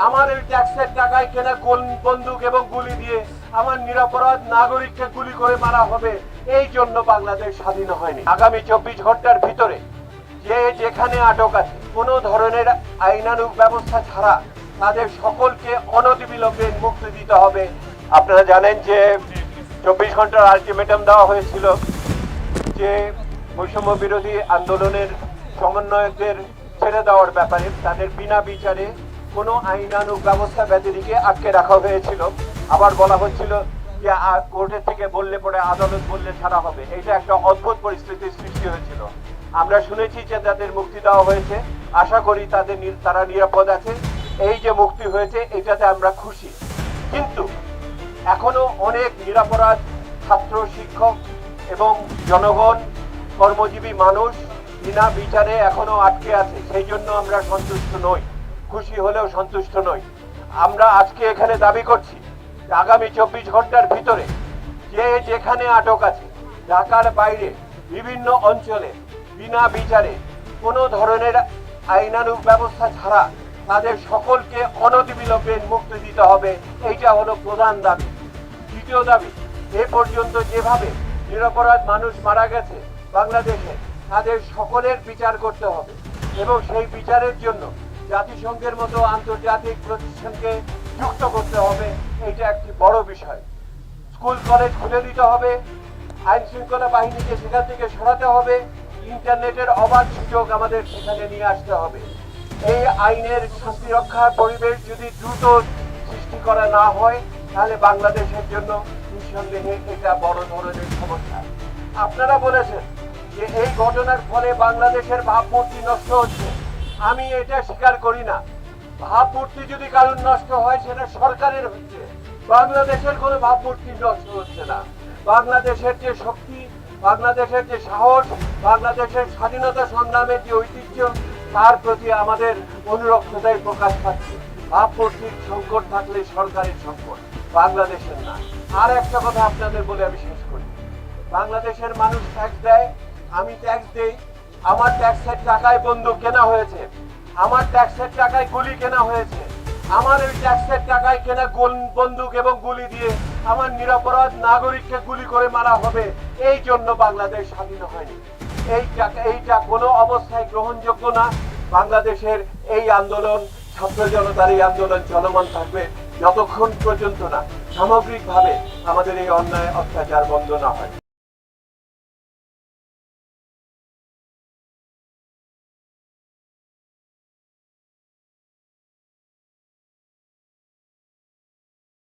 আমার এই ট্যাক্সের টাকায় কেনা বন্দুক এবং গুলি দিয়ে আমার নিরপরাধ নাগরিককে গুলি করে মারা হবে, এই জন্য বাংলাদেশ স্বাধীন হয়নি। আগামী 24 ঘন্টার ভিতরে যে যেখানে আটক আছে, কোনো ধরনের আইনানুগ ব্যবস্থা ছাড়া তাদের সকলকে অনতিবিলম্বে মুক্তি দিতে হবে। আপনারা জানেন যে 24 ঘন্টার আলটিমেটাম দেওয়া হয়েছিল যে বৈষম্য বিরোধী আন্দোলনের সমন্বয়কদের ছেড়ে দেওয়ার ব্যাপারে। তাদের বিনা বিচারে কোনো আইনানুগ ব্যবস্থা ব্যতিরিকে আটকে রাখা হয়েছিল। আবার বলা হচ্ছিল যে কোর্টের থেকে বললে পরে আদালত বললে ছাড়া হবে। এটা একটা অদ্ভুত পরিস্থিতির সৃষ্টি হয়েছিল। আমরা শুনেছি যে তাদের মুক্তি দেওয়া হয়েছে, আশা করি তারা নিরাপদ আছে। এই যে মুক্তি হয়েছে এটাতে আমরা খুশি, কিন্তু এখনো অনেক নিরপরাধ ছাত্র, শিক্ষক এবং জনগণ, কর্মজীবী মানুষ বিনা বিচারে এখনো আটকে আছে। সেই জন্য আমরা সন্তুষ্ট নই, খুশি হলেও সন্তুষ্ট নই। আমরা আজকে এখানে দাবি করছি আগামী 24 ঘন্টার ভিতরে যে যেখানে আটক আছে, ঢাকার বাইরে বিভিন্ন অঞ্চলে বিনা বিচারে কোনো ধরনের আইনানুগ ব্যবস্থা ছাড়া তাদের সকলকে অনতিবিলম্বে মুক্তি দিতে হবে। এইটা হলো প্রধান দাবি। দ্বিতীয় দাবি, এ পর্যন্ত যেভাবে নিরপরাধ মানুষ মারা গেছে বাংলাদেশে, তাদের সকলের বিচার করতে হবে এবং সেই বিচারের জন্য জাতিসংঘের মতো আন্তর্জাতিক প্রতিষ্ঠানকে যুক্ত করতে হবে। এটা একটি বড় বিষয়। স্কুল কলেজ খুলে দিতে হবে, আইন শৃঙ্খলা বাহিনীকে সেখান থেকে সরাতে হবে, ইন্টারনেটের অবাধ সুযোগ আমাদের সেখানে নিয়ে আসতে হবে। এই আইনের শান্তিরক্ষার পরিবেশ যদি দ্রুত সৃষ্টি করা না হয়, তাহলে বাংলাদেশের জন্য নিঃসন্দেহে এটা বড় ধরনের সমস্যা। আপনারা বলেছেন যে এই ঘটনার ফলে বাংলাদেশের ভাবমূর্তি নষ্ট হচ্ছে। আমি এটা স্বীকার করি না। ভাবমূর্তি যদি কারণ নষ্ট হয় সেটা সরকারের হচ্ছে, বাংলাদেশের কোনো ভাবমূর্তি নষ্ট হচ্ছে না। বাংলাদেশের যে শক্তি, বাংলাদেশের যে সাহস, বাংলাদেশের স্বাধীনতা সংগ্রামের যে ঐতিহ্য, তার প্রতি আমাদের অনুরক্ততাই প্রকাশ পাচ্ছে। ভাবমূর্তির সংকট থাকলে সরকারের সংকট, বাংলাদেশের না। আর একটা কথা আপনাদের বলে আমি শেষ করি। বাংলাদেশের মানুষ ট্যাক্স দেয়, আমি ট্যাক্স দেই। আমার ট্যাক্সের টাকায় বন্দুক কেনা হয়েছে, আমার ট্যাক্সের টাকায় গুলি কেনা হয়েছে। আমার ওই ট্যাক্সের টাকায় কেনা বন্দুক এবং গুলি দিয়ে আমার নিরপরাধ নাগরিককে গুলি করে মারা হবে, এই জন্য বাংলাদেশ স্বাধীন হয়নি। এইটা কোনো অবস্থায় গ্রহণযোগ্য না। বাংলাদেশের এই আন্দোলন, ছাত্র জনতার এই আন্দোলন চলমান থাকবে যতক্ষণ পর্যন্ত না সামগ্রিকভাবে আমাদের এই অন্যায় অত্যাচার বন্ধ না হয়।